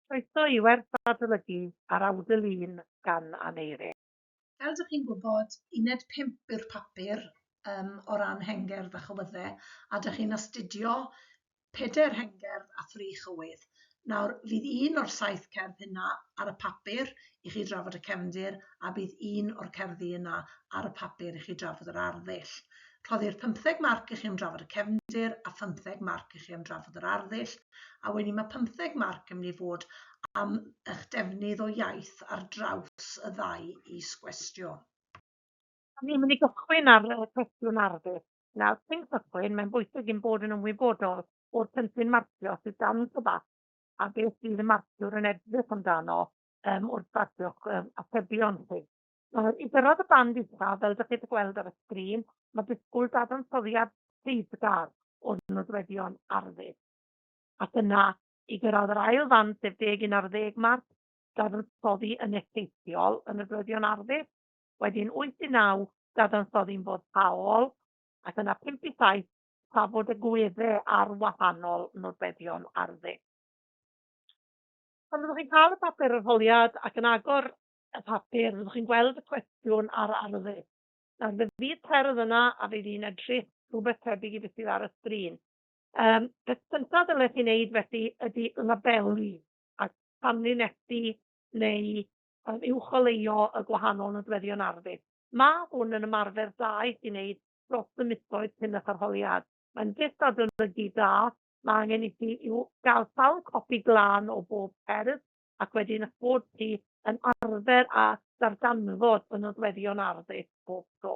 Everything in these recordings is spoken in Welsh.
Croeso i werth adolygu ar Awdl 1 gan Aneirin. Fel ydych chi'n gwybod, uned 5 yw'r papur o ran hengerdd a chywyddau, a ydych chi'n astudio 4 hengerdd a 3 chywydd. Nawr, fydd un o'r 7 cerdd hynna ar y papur i chi drafod y cefndir, a bydd un o'r cerddi yna ar y papur i chi drafod yr arddull. Rhoddir 15 marc i chi am drafod y cefndir a 15 marc i chi am drafod yr arddull, a wedyn mae 15 marc yn mynd i fod am eich defnydd o iaith ar draws y ddau is-gwestiwn. Ni'n mynd i gychwyn ar y cwestiwn arddull. Nawr, cyn cychwyn, mae'n bwysig i'n bod yn ymwybodol o'r cynllun marcio sydd dan gyfach a beth sydd y marciwr yn edrych amdano wrth badwch atebion chi. I gyrraedd y band ucha, fel ydych chi wedi gweld ar y sgrin, mae disgwyl dadansoddiad rhifgar o'r nodweddion arddull. Ac yna, i gyrraedd yr ail fan, sef 10 ar 10 marc, dadansoddi yn effeithiol yn y nodweddion arddull. Wedyn 8 i 9 dadansoddi'n fodhaol, ac yna 5 i 7 trafod y gweddau ar wahanol nodweddion arddull. Pan fyddwch chi'n cael y papur arholiad ac yn agor y papur, fyddwch chi'n gweld y cwestiwn ar arddull. Nawr, fe fydd cerdd yna a fydd hi'n edrych rhywbeth tebyg i beth sydd ar y sgrin. Beth cyntaf dylech chi'n neud felly ydy labelu a tanlinellu neu uwcholeuo y gwahanol nodweddion arddull. Mae hwn yn ymarfer da i chi wneud dros y misoedd cyn eich arholiad. Mae'n beth adolygu da. Mae angen i chi gael sawl copi glân o bob cerdd ac wedyn eich bod chi yn arfer a darganfod y nodweddion arddull bob tro.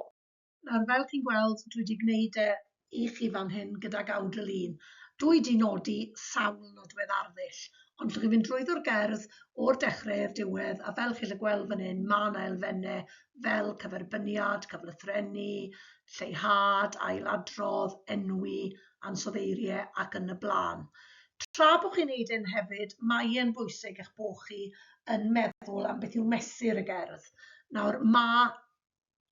Nawr, fel chi'n gweld, dwi wedi gwneud i chi fan hyn gydag Awdl 1. Dwi wedi nodi sawl nodwedd arddull, ond llwch chi fynd drwyddo'r gerdd o'r dechrau i'r diwedd, a fel chi'n gweld fan hyn, mae yna elfennau fel cyferbyniad, cyflythrenu, lleihad, ailadrodd, enwi, ansoddeiriau ac yn y blaen. Tra bod chi'n neud hyn hefyd, mae e'n bwysig eich bod chi yn meddwl am beth yw mesur y gerdd. Nawr, mae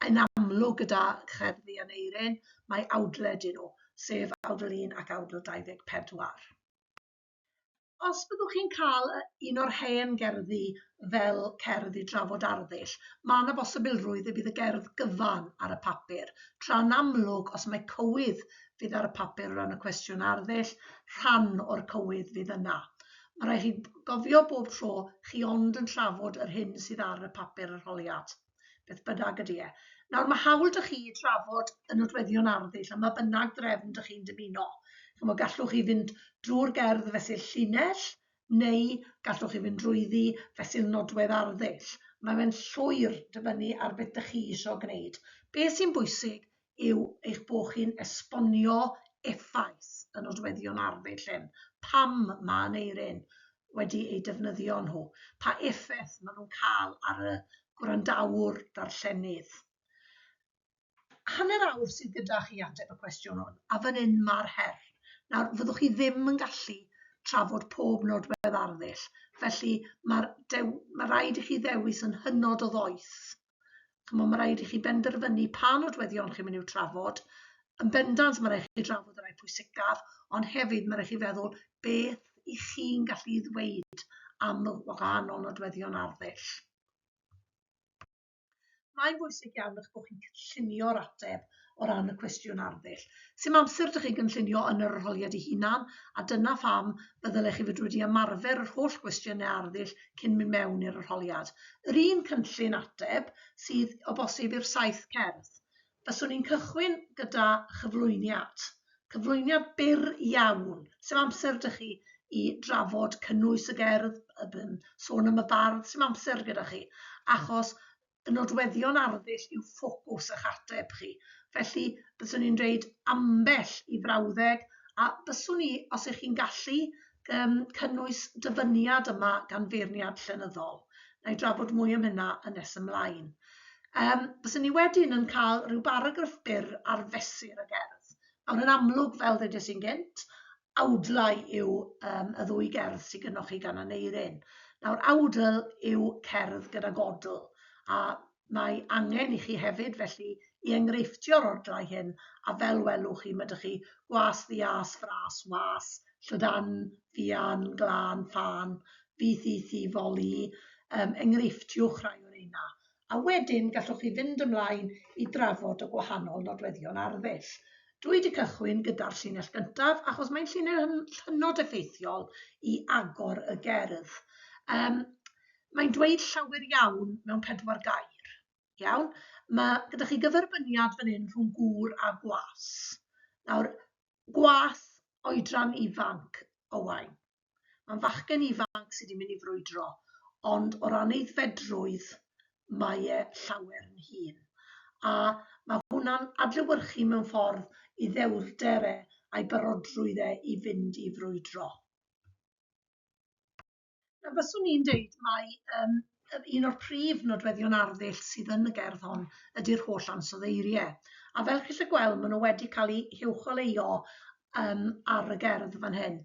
yn amlwg gyda cherddi Aneirin, mae awdled nhw, sef Awdl 1 ac Awdl 24. Os byddwch chi'n cael un o'r hen gerddi fel cerdd i drafod arddull, mae yna bosibilrwydd y bydd y gerdd gyfan ar y papur, tra'n amlwg os mae cywydd fydd ar y papur o ran y cwestiwn arddull, rhan o'r cywydd fydd yna. Mae rhaid chi gofio bob tro chi ond yn trafod yr hyn sydd ar y papur arholiad. Beth bynnag ydy e. Nawr, mae hawl dych chi trafod y nodweddion arddull a mae bynnag drefn dych chi'n dymuno. Gallwch chi fynd drwy'r gerdd fesul llinell, neu gallwch chi fynd drwyddi fesul nodwedd arddull. Mae'n llwyr dibynnu ar beth dych chi eisiau gwneud. Beth sy'n bwysig yw eich bod chi'n esbonio effaith y nodweddion arddull hyn. Pam mae Aneirin wedi ei defnyddio nhw? Pa effaith maen nhw'n cael ar y gwrandawr darllenydd? Hanner awr sydd gyda chi ateb y cwestiwn hwn, a fan hyn mae'r her. Nawr, fyddwch chi ddim yn gallu trafod pob nodwedd arddull, felly mae rhaid i chi ddewis yn hynod o ddoeth. Mae rhaid i chi benderfynu pa nodweddion chi'n mynd i'w trafod. Yn bendant mae rhaid i chi trafod y rai pwysicaf, ond hefyd mae rhaid i chi feddwl beth i chi'n gallu ddweud am y wahanol nodweddion arddull. Mae'n bwysig iawn eich bod chi'n cynllunio'r ateb o ran y cwestiwn arddull. Sim amser ydych chi'n cynllunio yn yr arholiad ei hunan, a dyna pham byddylech chi fod wedi ymarfer yr holl gwestiynau arddull cyn mynd mewn i'r arholiad. Yr un cynllun ateb sydd o bosib i'r 7 cerdd. Fyswn ni'n cychwyn gyda chyflwyniad. Cyflwyniad byr iawn. Sim amser ydych chi i drafod cynnwys y gerdd, sôn am y bardd, sim amser gyda chi, achos y nodweddion arddull yw ffocws eich ateb chi. Felly, byswn ni'n dweud ambell i frawddeg, a byswn ni, os ych chi'n gallu, cynnwys dyfyniad yma gan feirniad llenyddol. Na i drafod mwy am hynna yn nes ymlaen. Byswn ni wedyn yn cael rhyw baragraff byr ar fesur y gerdd. Ond yn amlwg fel ddedais i'n gynt, awdlau yw y ddwy gerdd sydd gynnwch chi gan Aneirin. Nawr, awdl yw cerdd gyda godl. A mae angen i chi hefyd felly i enghreiffftio'r odlau hyn, a fel welwch chi, mae ydych chi gwas, ddias, fras, was, llydan, fian, glân, ffan, fydd, foli, enghreifftiwch rhai o'r reina. A wedyn gallwch chi fynd ymlaen i drafod y gwahanol nodweddion arddull. Dwi wedi cychwyn gyda'r llinell gyntaf, achos mae'n llinell hynod effeithiol i agor y gerdd. Mae'n dweud llawer iawn mewn 4 gair. Iawn? Mae gyda chi gyferbyniad fan hyn rhwng gŵr a gwas. Nawr, gwas oedran ifanc Owain. Mae'n fachgen ifanc sydd wedi mynd i frwydro, ond o ran aeddfedrwydd mae e llawer yn hŷn. A mae hwnna'n adlewyrchu mewn ffordd i ddewrder e a'i barodrwydd e i fynd i frwydro. Na, byswn i'n dweud mai un o'r prif nodweddion arddull sydd yn y gerdd hon ydy'r holl ansoddeiriau. A fel chi'n gallu gweld, maen nhw wedi cael eu uwcholeuo ar y gerdd fan hyn.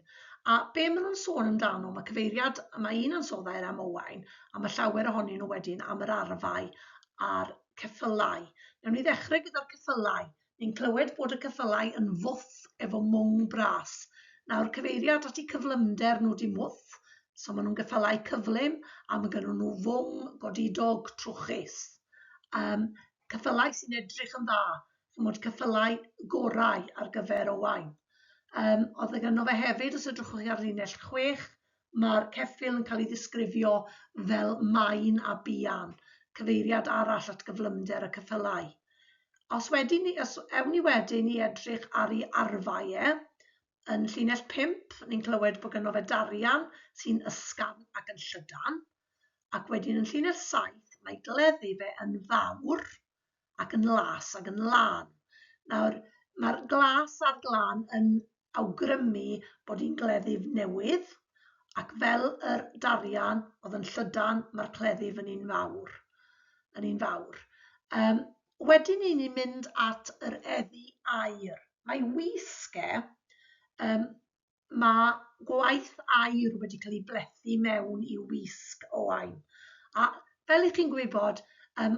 A be maen nhw'n sôn amdano, mae cyfeiriad, mae un ansoddair am Owain, a mae llawer ohonyn nhw wedyn am yr arfau a'r ceffylau. Newn ni ddechrau gyda'r ceffylau. Ni'n clywed bod y ceffylau yn fwth efo mwng bras. Nawr, cyfeiriad at eu cyflymder nhw di mwth, so maen nhw'n geffylau cyflym a mae gennym nhw fwng godidog trwchus. Ceffylau sy'n edrych yn dda, chymod ceffylau gorau ar gyfer Owain. Oedd gynno fe hefyd, os ydwchwch chi ar linell 6, mae'r ceffyl yn cael ei ddisgrifio fel maen a bian, cyfeiriad arall at gyflymder y ceffylau. Os ewn ni wedyn i edrych ar ei arfau yn llinell 5, ni'n clywed bod gynno fe darian sy'n ysgafn ac yn llydan, ac wedyn yn llinell 7, mae gleddi fe yn fawr ac yn las ac yn lan. Nawr, mae'r glas a'r glân yn awgrymu bod hi'n gleddyf newydd, ac fel yr darian oedd yn llydan, mae'r cleddyf yn un fawr. Wedyn ni'n mynd at yr eddi aur. Mae wisge, mae gwaith aur wedi cael ei blethu mewn i wisg Owain. A fel ych chi'n gwybod,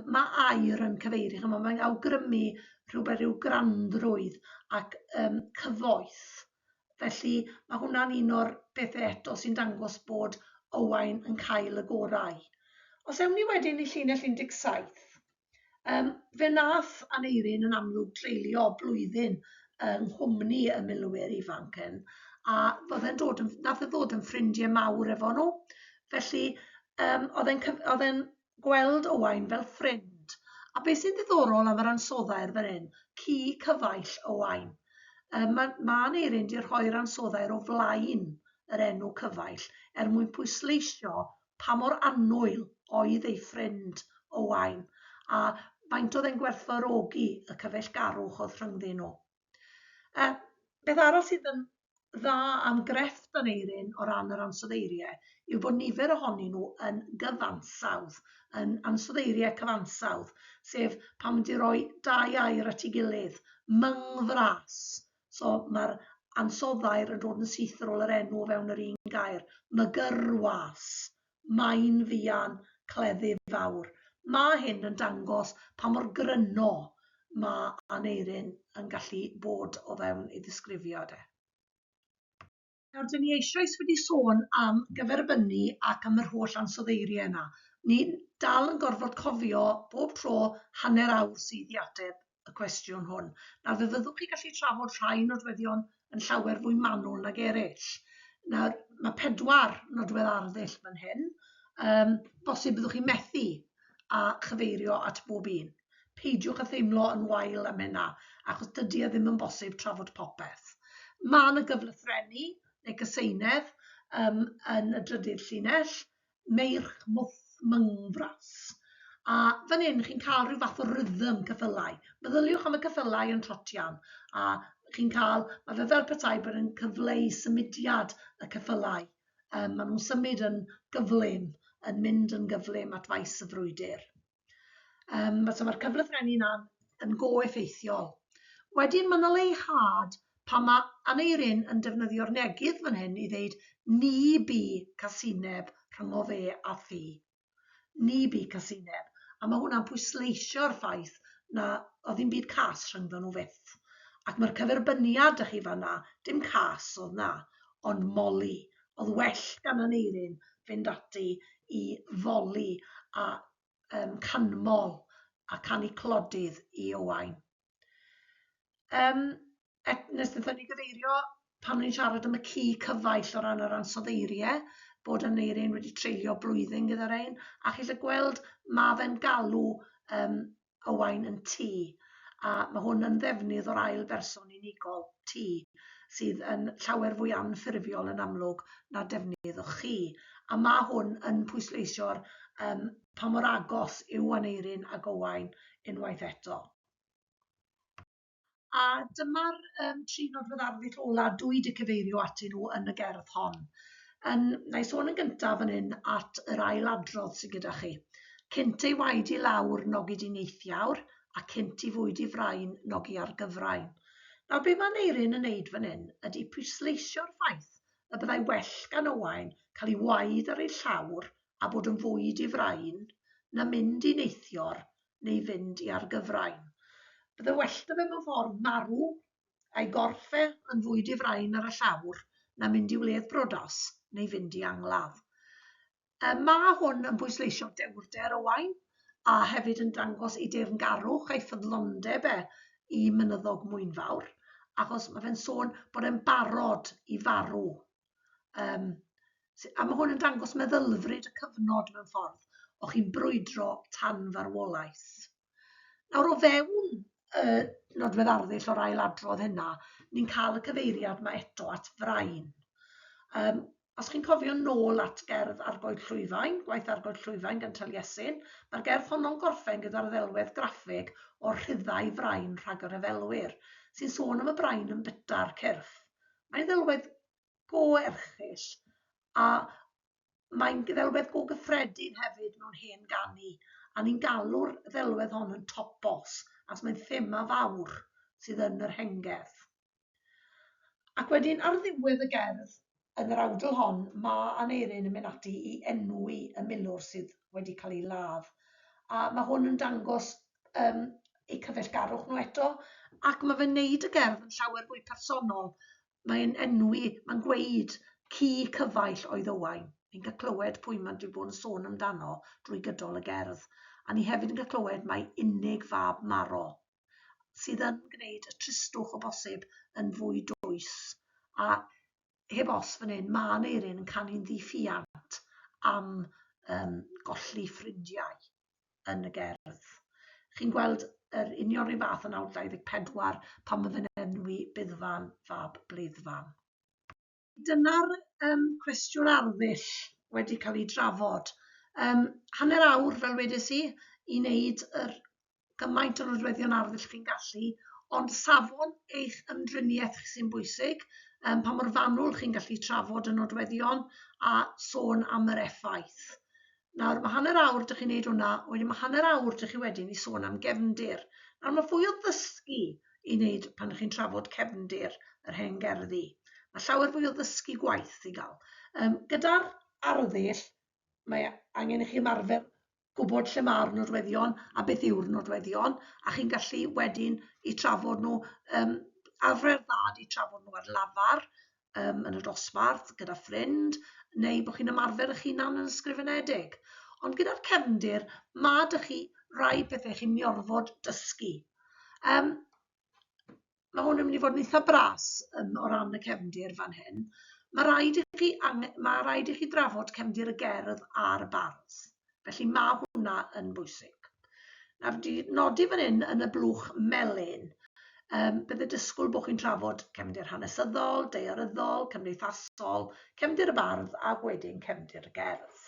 mae aur yn cyfeirio, mae'n awgrymu rhyw grandrwydd ac cyfoeth. Felly mae hwnna'n un o'r bethau eto sy'n dangos bod Owain yn cael y gorau. Os ewn ni wedyn i llinell 17, fe nath Aneirin yn amlwg treulio blwyddyn yng nghwmni y milwyr ifanc hyn, a nath e ddod yn ffrindiau mawr efo nhw. Felly, oedd e'n gweld Owain fel ffrind. A beth sy'n ddiddorol am yr ansoddair fan hyn, ci cyfaill Owain. Mae Aneirin wedi rhoi'r ansoddair o flaen yr enw cyfaill mwyn pwysleisio pa mor annwyl oedd ei ffrind Owain, a faint oedd e'n gwerthfawrogi y cyfeillgarwch oedd rhyngddyn nhw. Beth arall sydd yn dda am grefft Aneirin o ran yr ansoddeiriau yw bod nifer ohonyn nhw yn gyfansawdd, yn ansoddeiriau cyfansawdd, sef pan wedi rhoi 2 air at ei gilydd, myngfras. So mae'r ansoddair yn dod yn syth ar ôl yr enw fewn yr un gair, mygyrwas, maen fian, cleddyf fawr. Mae hyn yn dangos pa mor gryno mae Aneirin yn gallu bod o fewn ei ddisgrifiad e. Nawr, dyn ni eisoes wedi sôn am gyferbynnu ac am yr holl ansoddeiriau yna. Ni dal yn gorfod cofio bob tro hanner awr sydd i ateb y cwestiwn hwn. Nawr, fe fyddwch chi gallu trafod rhai nodweddion yn llawer fwy manwl nag eraill. Nawr, mae 4 nodwedd arddull fan hyn. Bosib byddwch chi methu a chyfeirio at bob un. Peidiwch a theimlo yn wael am hynna, achos dydy e ddim yn bosib trafod popeth. Mae yna gyflythrenu neu gyseinedd yn y drydydd llinell, meirch mwth myngfras. A fan hyn, chi'n cael rhyw fath o rhythm ceffylau. Meddyliwch am y ceffylau yn trotian, a chi'n cael, mae fe fel petai bod yn cyfleu symudiad y ceffylau. Maen nhw'n symud yn gyflym, yn mynd yn gyflym at faes y frwydr. Mae'r cyflythrenu yna yn go effeithiol. Wedyn mae yna leihad pan mae Aneirin yn defnyddio'r negydd fan hyn i ddeud ni bu casineb rhyngo fe a thi. Ni bu casineb. A mae hwnna'n pwysleisio'r ffaith na oedd ddim byd cas rhyngddon nhw fyth. Ac mae'r cyferbyniad ych chi fanna, dim cas oedd na, ond moli. Oedd well gan Aneirin fynd ati i foli a canmol a canu clodydd i Owain. Nes ddethon ni gyfeirio pan ni'n siarad am y ci cyfaill o ran yr ansoddeiriau, bod Aneirin wedi treulio blwyddyn gyda'r ein, a chi'n gweld mae fe'n galw Owain yn ti, a mae hwn yn ddefnydd o'r ail berson unigol, ti, sydd yn llawer fwy anffurfiol yn amlwg na defnydd o chi. A mae hwn yn pwysleisio'r pa mor agos yw Aneirin ac Owain unwaith eto. A dyma'r tri nodwedd arddull ola dwi wedi cyfeirio atyn nhw yn y gerdd hon. Na i sôn yn gyntaf fan hyn at yr ailadrodd sydd gyda chi. Cynt ei waed i lawr nogi di neithiawr, a cynt i fwyd i frain nogi ar gyfrain. Nawr be mae Aneirin yn neud fan hyn ydy pwysleisio'r ffaith y byddai well gan Owain cael ei waed ar ei llawr a bod yn fwyd i frain na mynd i neithiwr neu fynd i ar gyfrain. Bydde well da fe mewn ffordd marw a'i gorffe yn fwyd i frain ar y llawr na mynd i wledd brodas neu fynd i angladd. Mae hwn yn bwysleisio dewrder Owain a hefyd yn dangos ei deyrngarwch a'i ffyddlondeb i mynyddog Mwynfawr, achos mae fe'n sôn bod e'n barod i farw. A mae hwn yn dangos meddylfryd y cyfnod mewn ffordd, o chi'n brwydro tan farwolaeth. Nawr o fewn nodwedd arddull o'r ailadrodd hynna, ni'n cael y cyfeiriad mae eto at frain. Os chi'n cofio nôl at gerdd Argoed Llwyfaen, gwaith Argoed Llwyfaen gan Taliesin, mae'r gerdd honno'n gorffen gyda'r ddelwedd graffig o rhyddau frain rhag yr efelwyr, sy'n sôn am y brain yn byta'r cyrff. Mae'n ddelwedd go erchyll, a mae'n ddelwedd go gyffredin hefyd mewn hen ganu, a ni'n galw'r ddelwedd hon yn top boss, as mae'n thema fawr sydd yn yr hengedd. Ac wedyn ar ddiwedd y gerdd, yn yr awdl hon, mae Aneirin yn mynd ati i enwi y milwr sydd wedi cael ei ladd. A mae hwn yn dangos eu cyfeillgarwch nhw eto, ac mae fe'n neud y gerdd yn llawer fwy personol. Mae'n enwi, mae'n gweud ci cyfaill oedd Owain. Ni'n cael clywed pwy mae'n dwi bod yn sôn amdano drwy gydol y gerdd. A ni hefyd yn cael clywed mae unig fab Maro, sydd yn gwneud y tristwch o bosib yn fwy dwys. A heb os fan hyn, mae Aneirin yn canu'n ddiffiant am golli ffrindiau yn y gerdd. Chi'n gweld yr union rhyw fath yn awdl 24 pan mae fe'n enwi Buddfan fab Bleiddfan. Dyna'r cwestiwn arddull wedi cael ei drafod. Hanner awr, fel wedes i wneud gymaint o nodweddion arddull chi'n gallu, ond safon eich ymdriniaeth sy'n bwysig, pa mor fanwl chi'n gallu trafod y nodweddion a sôn am yr effaith. Nawr, mae hanner awr dych chi'n neud hwnna, wedyn mae hanner awr dych chi wedyn i sôn am gefndir. Nawr, mae fwy o ddysgu i wneud pan chi'n trafod cefndir yr hen gerddi. Mae llawer fwy o ddysgu gwaith i gael. Gyda'r arddull, mae angen i chi ymarfer gwybod lle mae'r nodweddion a beth yw'r nodweddion, a chi'n gallu wedyn i trafod nhw, arfer ddad i trafod nhw ar lafar, yn y dosbarth, gyda ffrind, neu bod chi'n ymarfer eich hunan yn ysgrifenedig. Ond gyda'r cefndir, mae dych chi rai pethau chi'n miorfod dysgu. Mae hwn yn mynd i fod yn eitha bras o ran y cefndir fan hyn. Mae rhaid i chi drafod cefndir y gerdd a'r bardd. Felly mae hwnna yn bwysig. Nawr, di nodi fan hyn yn y blwch melyn. Bydde disgwyl bod chi'n trafod cefndir hanesyddol, daearyddol, cymdeithasol, cefndir y bardd a wedyn cefndir y gerdd.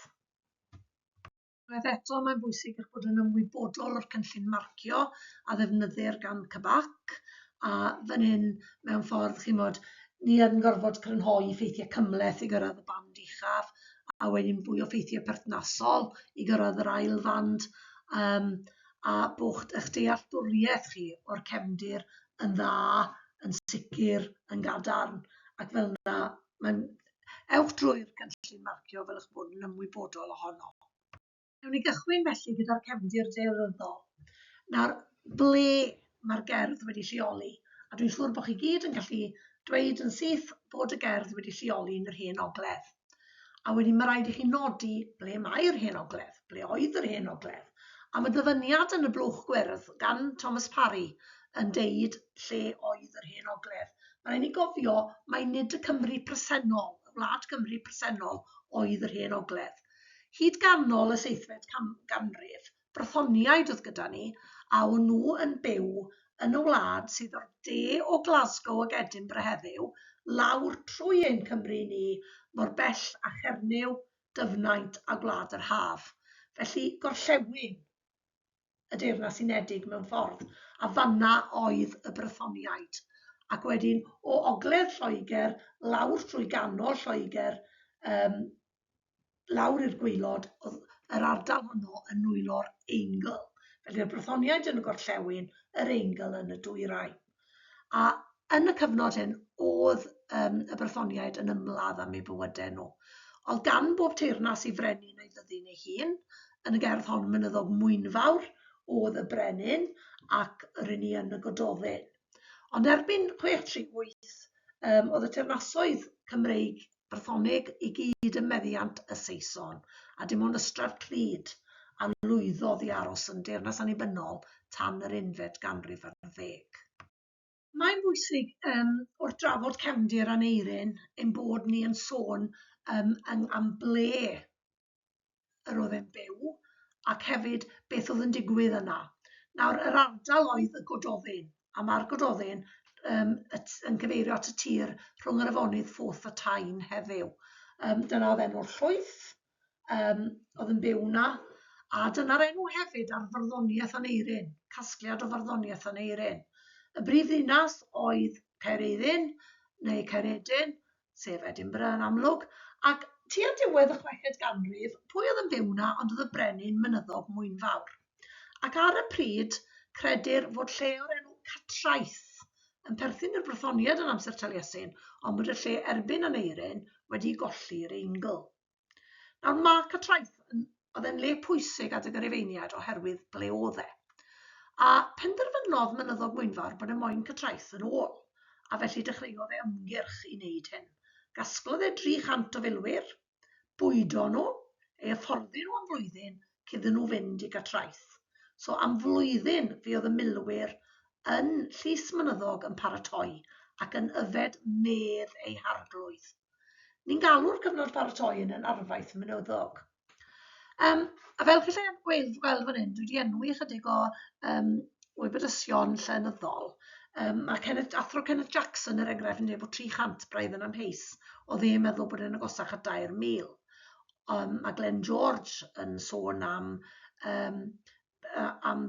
Eto, mae'n bwysig eich bod yn ymwybodol o'r cynllun marcio a ddefnyddir gan cybac. A fan hyn, mewn ffordd, chi'n bod, ni yn gorfod crynhoi ffeithiau cymleth i gyrraedd y band uchaf, a wedyn fwy o ffeithiau perthnasol i gyrraedd yr ail fand, a bod eich dealltwriaeth chi o'r cefndir yn dda, yn sicr, yn gadarn, ac fel yna, ewch drwy'r cynllun marcio fel eich bod yn ymwybodol ohono. Newn ni gychwyn felly gyda'r cefndir daearyddol. Nawr, ble mae'r gerdd wedi lleoli? A dwi'n siŵr bod chi gyd yn gallu dweud yn syth bod y gerdd wedi lleoli yn yr hen ogledd. A wedyn mae rhaid i chi nodi ble mae'r hen ogledd, ble oedd yr hen ogledd. A mae dyfyniad yn y blwch gwyrdd gan Thomas Parry yn deud lle oedd yr hen ogledd. Mae'n rhaid ni gofio mai nid y Cymru presennol, y wlad Cymru presennol oedd yr hen ogledd. Hyd ganol y 7fed ganrif, brythoniaid oedd gyda ni, a o'n nhw yn byw yn y wlad sydd o'r de o Glasgow ag Edinburgh heddiw, lawr trwy ein Cymru ni, mor bell a Chernyw, Dyfnaint a Gwlad yr Haf. Felly gorllewin y Deyrnas Unedig mewn ffordd, a fanna oedd y brythoniaid. Ac wedyn o ogledd Lloegr, lawr trwy ganol Lloegr, lawr i'r gwaelod, oedd yr ardal honno yn nwylo'r eingl. Felly y brythoniaid yn y gorllewin, yr eingl yn y dwy rai. A yn y cyfnod hyn, oedd y brythoniaid yn ymladd am eu bywydau nhw. Oedd gan bob teyrnas i frenin ei ddyddi'n ei hun, yn y gerdd hon mynyddog Mwynfawr, oedd y brenin ac yr un yn y Gododdin. Ond erbyn 638, oedd y teyrnasoedd Cymreig Brythonig i gyd yn meddiant y Saeson, a dim ond Ystrad Clud a lwyddodd i aros yn deyrnas annibynnol tan yr 11fed ganrif ar 10. Mae'n bwysig wrth drafod cefndir Aneirin ein bod ni yn sôn am ble yr oedd e'n byw, ac hefyd beth oedd yn digwydd yna. Nawr, yr ardal oedd y Gododdin, a mae'r Gododdin yn cyfeirio at y tir rhwng yr afonydd Ffwrdd a Taen heddiw. Dyna oedd enw'r llwyth oedd yn byw na, a dyna'r enw hefyd ar farddoniaeth Aneirin, casgliad o farddoniaeth Aneirin. Y brif ddinas oedd Caerhedyn neu Caeredin, sef Edinburgh yn amlwg, ac tua diwedd y 6fed ganrif, pwy oedd yn byw na, ond oedd y brenin mynyddog Mwynfawr. Ac ar y pryd, credir fod lle o'r enw Catraeth yn perthyn i'r brythoniaid yn amser Taliesin, ond bod y lle erbyn Aneirin wedi golli'r eingl. Nawr mae Catraeth oedd yn le pwysig adeg yr Efeiniad oherwydd ble oedd e. A penderfynodd mynyddog Mwynfawr bod y moyn Catraeth yn ôl, a felly dechreuodd e ymgyrch i wneud hyn. Gasglodd e 300 o filwyr, bwydo nhw, ei hyfforddi nhw am flwyddyn cyn nhw fynd i Catraeth. So am flwyddyn fe oedd y milwyr yn llys mynyddog yn paratoi ac yn yfed medd eu harglwydd. Ni'n galw'r cyfnod paratoi yn arfaith mynyddog. A fel chi lle gweld fan hyn, dwi wedi enwi chydig o wybodysion llenyddol. Mae athro Kenneth Jackson yr enghraifft yn dweud bod 300 braidd yn amheus o ddim meddwl bod e'n agosach at 2,000. Mae Glenn George yn sôn am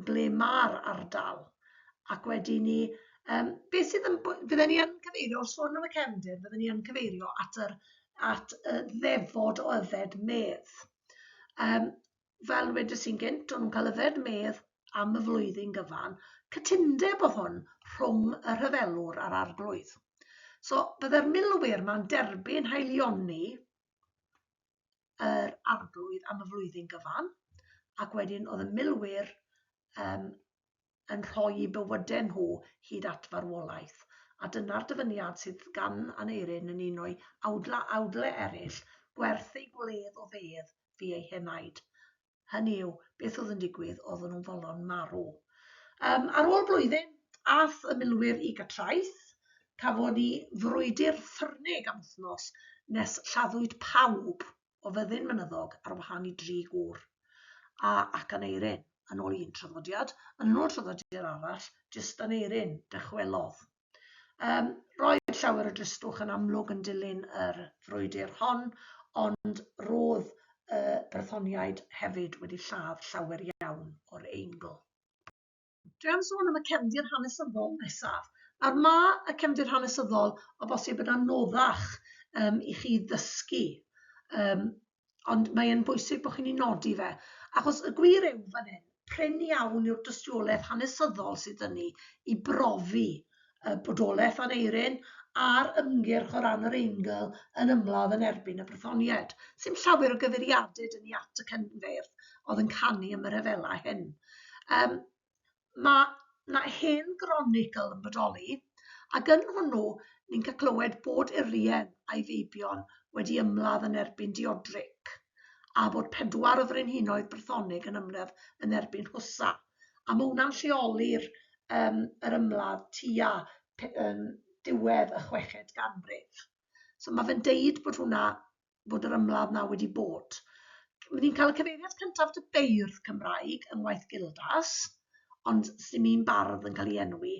ble mae'r ardal. Ac wedyn ni, beth sydd yn, fydden ni yn cyfeirio, sôn am y cefndir, fydden ni yn cyfeirio at y ddefod o yfed medd. Fel wedys i'n gynt, o'n nhw'n cael yfed medd am y flwyddyn gyfan, cytundeb oedd hwn rhwng y rhyfelwr a'r arglwydd. So, bydde'r milwyr ma'n derbyn haelioni yr arglwydd am y flwyddyn gyfan, ac wedyn oedd y milwyr yn rhoi bywydau nhw hyd at farwolaeth. A dyna'r dyfyniad sydd gan Aneirin yn un o'i awdlau eraill, gwerth ei gwledd o fedd fi ei henaid. Hynny yw, beth oedd yn digwydd, oedden nhw'n folon marw. Ar ôl blwyddyn, ath y milwyr i Catraeth, cafod ni frwydr ffyrnig am wythnos nes lladdwyd pawb o fyddin mynyddog ar wahân i 3 gŵr. Ac Aneirin, yn ôl un traddodiad, yn ôl traddodiad arall, jyst Aneirin dychwelodd. Roedd llawer o dristwch yn amlwg yn dilyn yr frwydr hon, ond roedd y brythoniaid hefyd wedi lladd llawer iawn o'r eingl. Dwi am sôn am y cefndir hanesyddol nesaf. Nawr mae y cefndir hanesyddol o bosib yn anoddach i chi ddysgu, ond mae'n bwysig bod chi'n ei nodi fe. Achos y gwir yw fan hyn, prin iawn yw'r dystiolaeth hanesyddol sydd yn ni i brofi bodolaeth Aneirin a'r ymgyrch o ran yr eingl yn ymladd yn erbyn y brythoniaid. Sy'n llawer o gyfeiriadau dyn ni at y cynfeirdd oedd yn canu am y rhyfela hyn. Mae hen gronicl yn bodoli, Ac yn hwnnw, ni'n cael clywed bod Urien a'i feibion wedi ymladd yn erbyn diodric, a bod 4 o frenhinoedd Brythonig yn ymladd yn erbyn Hwsa. A mae hwnna'n lleoli'r yr ymladd tua diwedd y 6ed ganrif. So mae fe'n deud bod yr ymladd na wedi bod. Ni'n cael y cyfeiriad cyntaf dy beirdd Cymraeg yng ngwaith Gildas, ond sy'n un bardd yn cael ei enwi.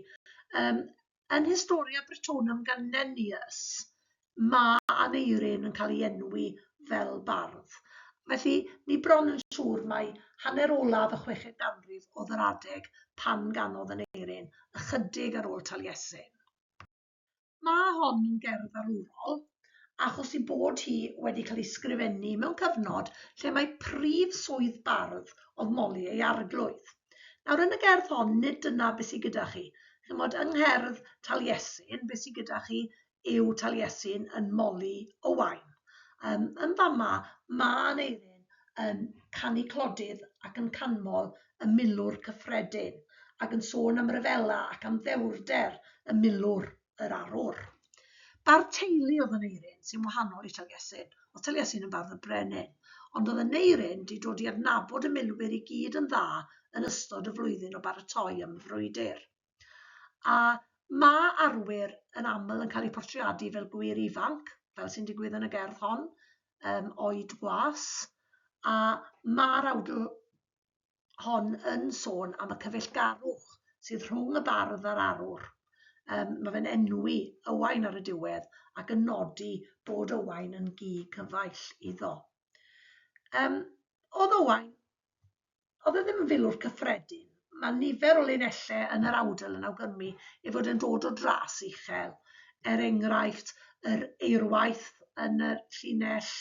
Yn Historia Brittonum gan Nennius, mae Aneirin yn cael ei enwi fel bardd. Felly, ni bron yn siŵr mai hanner olaf y 6ed ganrif oedd yr adeg pan ganodd Aneirin, ychydig ar ôl Taliesin. Mae hon yn gerdd arwrol, achos i bod hi wedi cael ei sgrifennu mewn cyfnod lle mae prif swydd bardd oedd moli ei arglwydd. Nawr, yn y gerdd hon, nid dyna beth sydd gyda chi. Chymod, yng ngherdd Taliesin, beth sydd gyda chi yw Taliesin yn moli Owain. Yn fama, mae Aneirin yn canu clodydd ac yn canmol y milwr cyffredin, ac yn sôn am ryfela ac am ddewrder y milwr yr arwr. Bardd teulu oedd Aneirin sy'n wahanol i Taliesin. Oedd Taliesin yn bardd y brenin, ond oedd Aneirin wedi dod i adnabod y milwyr i gyd yn dda yn ystod y flwyddyn o baratoi am frwydr. A mae arwyr yn aml yn cael eu portreadu fel gwir ifanc, fel sy'n digwydd yn y gerdd hon, oed gwas, a mae'r awdl hon yn sôn am y cyfeillgarwch sydd rhwng y bardd a'r arwr. Mae fe'n enwi Owain ar y diwedd ac yn nodi bod Owain yn gi cyfaill iddo. Oedd Owain, oedd e ddim yn filwr cyffredin. Mae nifer o linellau yn yr awdl yn awgrymu ei fod yn dod o dras uchel. Enghraifft, yr eirwaith yn y llinell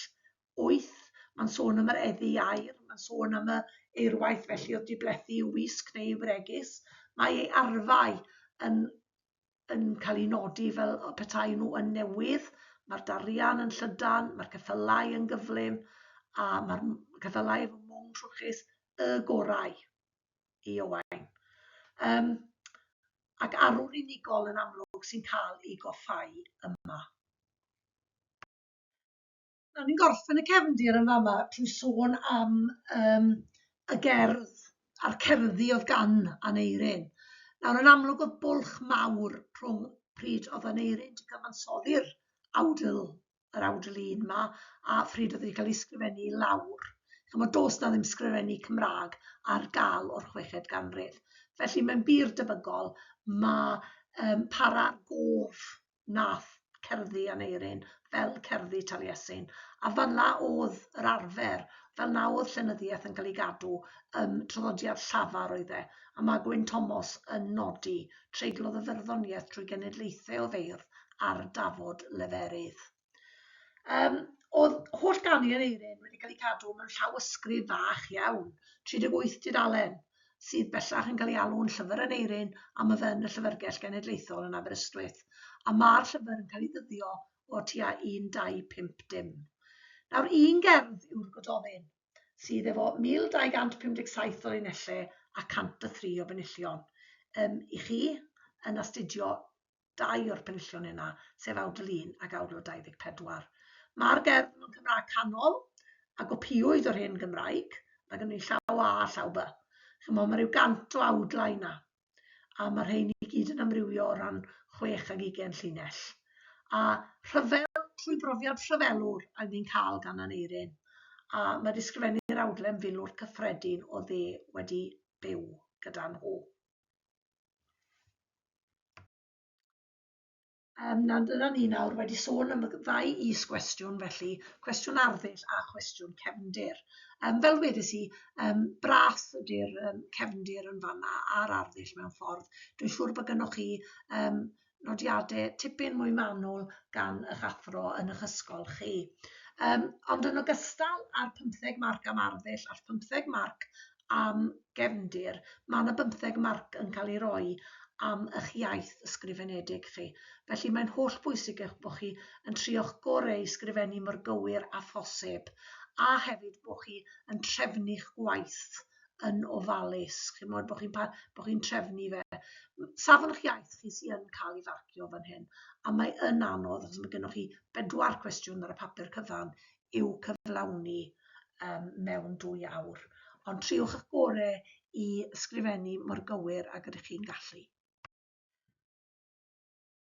8, mae'n sôn am yr eddi air, mae'n sôn am y eirwaith felly oedd diblethu wisg neu bregus. Mae ei arfau yn cael ei nodi fel petai nhw yn newydd. Mae'r darian yn llydan, mae'r ceffylau yn gyflym, a mae'r ceffylau efo mwng trwchus y gorau i Owain. Ac arwr unigol yn amlwg sy'n cael ei goffau yma. Nawr ni'n gorffen y cefndir yn fama trwy sôn am y gerdd a'r cerddi oedd gan Aneirin. Nawr, yn amlwg oedd bwlch mawr rhwng pryd oedd Aneirin wedi cyfansoddi'r awdl, yr awdl un yma, a pryd oedd wedi cael ei sgrifennu lawr. Chymod, dos na ddim sgrifennu Cymraeg ar gael o'r 6ed ganrif. Felly, mewn bir debygol, mae para'r gof nath cerddi Aneirin fel cerddi Taliesin. A fanna oedd yr arfer, fel na oedd llenyddiaeth yn cael ei gadw, traddodiad llafar oedd e. A mae Gwyn Thomas yn nodi treiglodd y farddoniaeth trwy genedlaethau o feirdd ar dafod leferydd. Oedd holl ganu Aneirin wedi cael ei cadw mewn llawysgrif fach iawn, 38 dudalen, sydd bellach yn cael ei alw'n llyfr Aneirin a mae fe'n y Llyfrgell Genedlaethol yn Aberystwyth. A mae'r llyfr yn cael ei ddyddio o tua 1250. Nawr, un gerdd yw'r Gododdin, sydd efo 1257 o linellau a 103 o benillion. I chi yn astudio 2 o'r penillion yna, sef awdl 1 ac awdl 24. Mae'r gerdd mewn Cymraeg canol a gopiwyd o'r hen Gymraeg, mae gen i llaw A a llaw B. Mae rhyw 100 o awdlau yna, a mae'r rhain i gyd yn amrywio o ran 6 ag 20 llinell. A rhyfel trwy brofiad rhyfelwr a ni'n cael gan Aneirin, a mae wedi sgrifennu'r awdl yn filwr cyffredin o dde wedi byw gyda nhw. Dyna ni nawr wedi sôn am y 2 is-gwestiwn felly, cwestiwn arddull a cwestiwn cefndir. Fel wedais i, bras ydy'r cefndir yn fanna a'r arddull mewn ffordd. Dwi'n siŵr bod gennych chi nodiadau tipyn mwy manwl gan eich athro yn eich ysgol chi. Ond yn ogystal â'r 15 marc am arddull a'r 15 marc am gefndir, mae yna 15 marc yn cael ei roi am eich iaith ysgrifenedig chi. Felly mae'n holl bwysig eich bod chi yn trio'ch gorau i sgrifennu mor gywir a phosib, a hefyd bod chi yn trefnu'ch gwaith yn ofalus. Chimod, bod chi'n trefnu fe Safon eich iaith chi sy'n cael ei farcio fan hyn, a mae yn anodd, achos mae gennych chi 4 cwestiwn ar y papur cyfan i'w cyflawni mewn 2 awr. Ond triwch eich gorau i ysgrifennu mor gywir ag ydych chi'n gallu.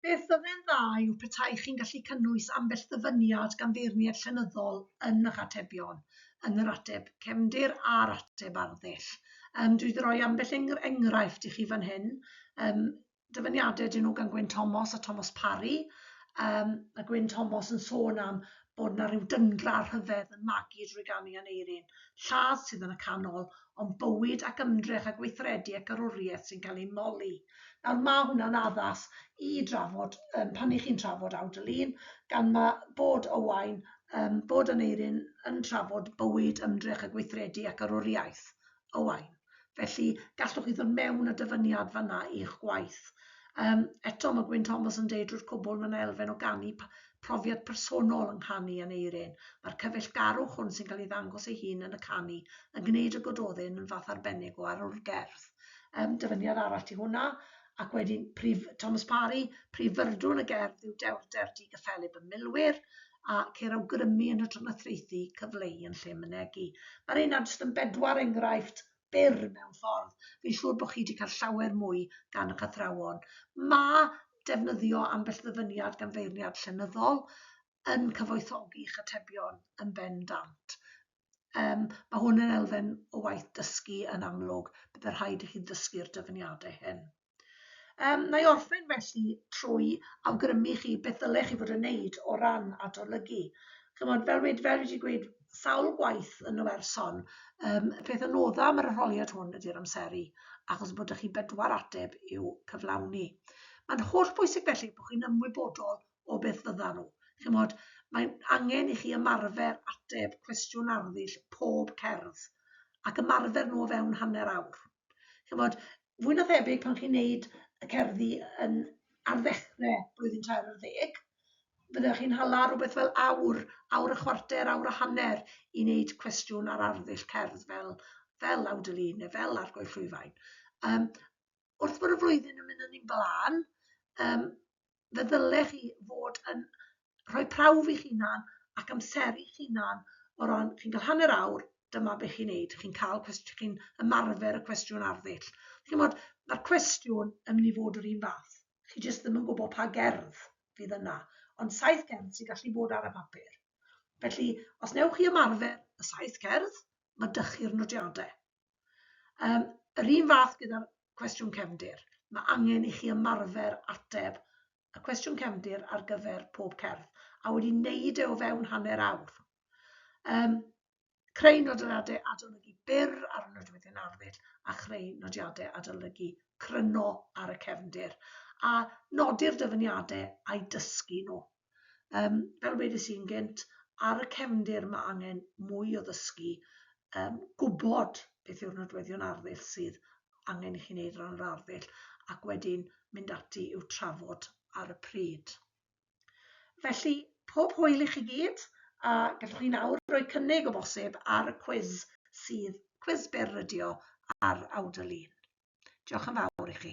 Beth fydde'n dda yw petai chi'n gallu cynnwys ambell ddyfyniad gan feirniaid llenyddol yn eich atebion, yn yr ateb cefndir a'r ateb arddull. Dwi wedi rhoi ambell enghraifft i chi fan hyn. Dyfyniadau dyn nhw gan Gwyn Thomas a Thomas Parry. A Gwyn Thomas yn sôn am bod yna rhyw dyngrar rhyfedd yn magu drwy ganu Aneirin. Lladd sydd yn y canol, ond bywyd ac ymdrech a gweithredu ac arwriaeth sy'n cael ei moli. Nawr mae hwnna'n addas i drafod, pan i chi'n trafod Awdl, gan bod Owain, bod Aneirin yn trafod bywyd, ymdrech a gweithredu ac arwriaeth Owain. Felly gallwch chi ddod mewn y dyfyniad fanna i'ch gwaith. Eto mae Gwyn Thomas yn deud drwy'r cwbl mae'n elfen o ganu profiad personol yng nghanu Aneirin. Mae'r cyfeillgarwch hwn sy'n cael ei ddangos ei hun yn y canu yn gwneud y Gododdin yn fath arbennig o arwr gerdd. Dyfyniad arall i hwnna, ac wedyn Thomas Parry, prif fyrdwn y gerdd yw dewrder di-gyffelib y milwyr, a ceir awgrymu yn y trynathreithi cyfleu yn lle mynegu. Mae'r un jyst yn 4 enghraifft byr mewn ffordd. Fi'n siŵr bod chi wedi cael llawer mwy gan eich athrawon. Mae defnyddio ambell ddyfyniad gan feirniad llenyddol yn cyfoethogi eich atebion yn bendant. Mae hwn yn elfen o waith dysgu yn amlwg. Bydd rhaid i chi ddysgu'r dyfyniadau hyn. Na i orffen felly trwy awgrymu chi beth ddylech chi fod yn wneud o ran adolygu. Chymod, fel wedi gweud sawl gwaith yn y werson, y peth anodda am yr arholiad hwn ydy'r amseru, achos bod chi 4 ateb i'w cyflawni. Mae'n holl bwysig felly bod chi'n ymwybodol o beth fydda nhw. Chymod, mae'n angen i chi ymarfer ateb cwestiwn arddull pob cerdd, ac ymarfer nhw o fewn hanner awr. Chymod, fwy na thebyg pan chi'n neud y cerddi ar ddechrau blwyddyn 40, byddwch chi'n hala rhywbeth fel awr a chwarter, awr a hanner i wneud cwestiwn ar arddull cerdd fel Awdl neu fel Argoedd Llwyfain. Wrth bod y flwyddyn yn mynd yn un blaen, fe ddylech chi fod yn rhoi prawf i'ch hunan ac amseru'ch hunan o ran chi'n cael hanner awr, dyma beth chi'n neud. Chi'n ymarfer y cwestiwn arddull. Mae'r cwestiwn yn mynd i fod yr un fath. Chi jyst ddim yn gwybod pa gerdd fydd yna. Ond 7 gerdd sy'n gallu bod ar y papur. Felly, os newch chi ymarfer y 7 gerdd, mae dychu'r nodiadau. Yr un fath gyda'r cwestiwn cefndir. Mae angen i chi ymarfer ateb y cwestiwn cefndir ar gyfer pob cerdd, a wedi wneud o fewn hanner awr. Creu nodiadau adolygu byr ar y nodweddion arddull, a chreu nodiadau adolygu cryno ar y cefndir, a nodi'r dyfyniadau a'i dysgu nhw. Fel wedais i'n gynt, ar y cefndir mae angen mwy o ddysgu, gwybod beth yw'r nodweddion arddull sydd angen i chi wneud ran yr arddull, ac wedyn mynd ati i'w trafod ar y pryd. Felly, pob hwyl i chi gyd, a gallwch chi nawr roi cynnig o bosib ar y cwis byr ydi o ar Awdl. Diolch yn fawr i chi.